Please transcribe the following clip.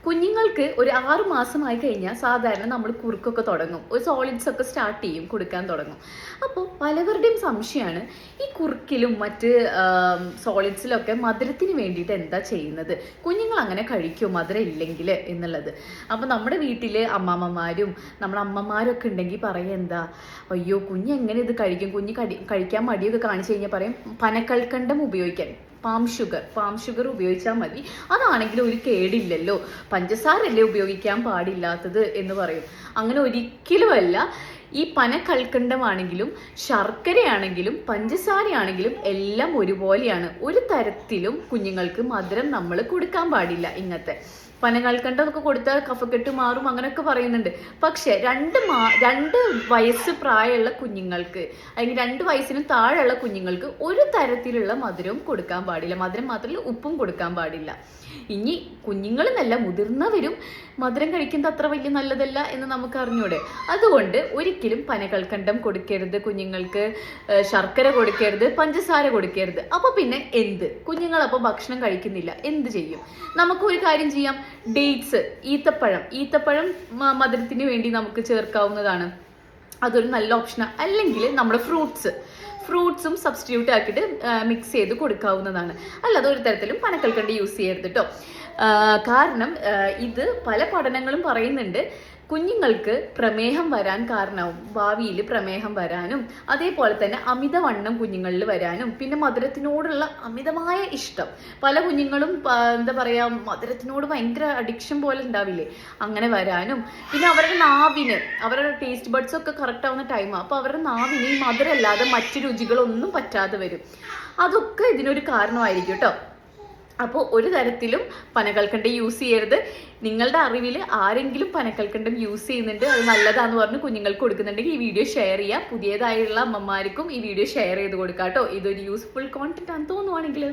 കുഞ്ഞുങ്ങൾക്ക് ഒരു 6 മാസമായി കഴിഞ്ഞാൽ സാധാരണ നമ്മൾ കുറുക്കൊക്കെ തുടങ്ങും, ഒരു സോളിഡ്സ് ഒക്കെ സ്റ്റാർട്ട് ചെയ്യും, കൊടുക്കാൻ തുടങ്ങും. അപ്പോൾ പലവരുടെയും സംശയമാണ് ഈ കുറുക്കിലും മറ്റ് സോളിഡ്സിലൊക്കെ മധുരത്തിന് വേണ്ടിയിട്ട് എന്താ ചെയ്യുന്നത്, കുഞ്ഞുങ്ങൾ അങ്ങനെ കഴിക്കുമോ മധുരം ഇല്ലെങ്കിൽ എന്നുള്ളത്. അപ്പോൾ നമ്മുടെ വീട്ടിൽ അമ്മാമ്മമാരും നമ്മുടെ അമ്മമാരൊക്കെ ഉണ്ടെങ്കിൽ പറയും എന്താ, അയ്യോ കുഞ്ഞെങ്ങനെ ഇത് കഴിക്കും, കുഞ്ഞ് കഴിക്കാൻ മടിയൊക്കെ കാണിച്ചു കഴിഞ്ഞാൽ പറയും പനക്കൽക്കണ്ടം ഉപയോഗിക്കാൻ, പാം ഷുഗർ ഉപയോഗിച്ചാൽ മതി, അതാണെങ്കിൽ ഒരു കേടില്ലല്ലോ, പഞ്ചസാരല്ലേ ഉപയോഗിക്കാൻ പാടില്ലാത്തത് എന്ന് പറയും. അങ്ങനെ ഒരിക്കലുമല്ല. ഈ പനക്കൽക്കണ്ടമാണെങ്കിലും ശർക്കരയാണെങ്കിലും പഞ്ചസാരയാണെങ്കിലും എല്ലാം ഒരുപോലെയാണ്. ഒരു തരത്തിലും കുഞ്ഞുങ്ങൾക്ക് മധുരം നമ്മൾ കൊടുക്കാൻ പാടില്ല. ഇങ്ങനത്തെ പനകൽക്കണ്ടമൊക്കെ കൊടുത്താൽ കഫക്കെട്ട് മാറും അങ്ങനെയൊക്കെ പറയുന്നുണ്ട്. പക്ഷെ 2 വയസ്സ് പ്രായമുള്ള കുഞ്ഞുങ്ങൾക്ക് അല്ലെങ്കിൽ 2 വയസ്സിനും താഴെയുള്ള കുഞ്ഞുങ്ങൾക്ക് ഒരു തരത്തിലുള്ള മധുരവും കൊടുക്കാൻ പാടില്ല. മധുരം മാത്രമല്ല ഉപ്പും കൊടുക്കാൻ പാടില്ല. ഇനി കുഞ്ഞുങ്ങളെന്നല്ല മുതിർന്നവരും മധുരം കഴിക്കുന്നത് അത്ര വലിയ നല്ലതല്ല എന്ന് നമുക്ക് അറിഞ്ഞൂടെ. അതുകൊണ്ട് ഒരിക്കലും പനകൽക്കണ്ടം കൊടുക്കരുത് കുഞ്ഞുങ്ങൾക്ക്, ശർക്കര കൊടുക്കരുത്, പഞ്ചസാര കൊടുക്കരുത്. അപ്പൊ പിന്നെ എന്ത്, കുഞ്ഞുങ്ങളപ്പോൾ ഭക്ഷണം കഴിക്കുന്നില്ല, എന്ത് ചെയ്യും? നമുക്ക് ഒരു കാര്യം ചെയ്യാം, ഡേറ്റ്സ്, ഈത്തപ്പഴം മധുരത്തിന് വേണ്ടി നമുക്ക് ചേർക്കാവുന്നതാണ്, അതൊരു നല്ല ഓപ്ഷനാണ്. അല്ലെങ്കിൽ നമ്മുടെ ഫ്രൂട്ട്സും സബ്സ്റ്റിറ്റ്യൂട്ട് ആക്കിയിട്ട് മിക്സ് ചെയ്ത് കൊടുക്കാവുന്നതാണ്. അല്ലാതെ ഒരു തരത്തിലും പനക്കൽക്കണ്ട് യൂസ് ചെയ്യരുത് കേട്ടോ. കാരണം ഇത് പല പഠനങ്ങളും പറയുന്നുണ്ട്, കുഞ്ഞുങ്ങൾക്ക് പ്രമേഹം വരാൻ കാരണവും, ഭാവിയിൽ പ്രമേഹം വരാനും അതേപോലെ തന്നെ അമിതവണ്ണം കുഞ്ഞുങ്ങളിൽ വരാനും പിന്നെ മധുരത്തിനോടുള്ള അമിതമായ ഇഷ്ടം, പല കുഞ്ഞുങ്ങളും എന്താ പറയുക മധുരത്തിനോട് ഭയങ്കര അഡിക്ഷൻ പോലെ ഉണ്ടാവില്ലേ, അങ്ങനെ വരാനും പിന്നെ അവരുടെ നാവിന്, അവരുടെ ടേസ്റ്റ് ബഡ്സ് ഒക്കെ കറക്റ്റ് ആവുന്ന ടൈമാണ്, അപ്പോൾ അവരുടെ നാവിന് ഈ മധുരമല്ലാതെ മറ്റു രുചികളൊന്നും പറ്റാതെ വരും. അതൊക്കെ ഇതിനൊരു കാരണമായിരിക്കും കേട്ടോ. അപ്പോൾ ഒരു തരത്തിലും പനകൽക്കണ്ടം യൂസ് ചെയ്യരുത്. നിങ്ങളുടെ അറിവിൽ ആരെങ്കിലും പനകൽക്കണ്ടം യൂസ് ചെയ്യുന്നുണ്ട്, അത് നല്ലതാന്ന് പറഞ്ഞ് കുഞ്ഞുങ്ങൾക്ക് കൊടുക്കുന്നുണ്ടെങ്കിൽ ഈ വീഡിയോ ഷെയർ ചെയ്യുക. പുതിയതായുള്ള അമ്മമാർക്കും ഈ വീഡിയോ ഷെയർ ചെയ്ത് കൊടുക്കാം കേട്ടോ. ഇതൊരു യൂസ്ഫുൾ കോണ്ടന്റ് ആണെന്ന് തോന്നുവാണെങ്കിൽ.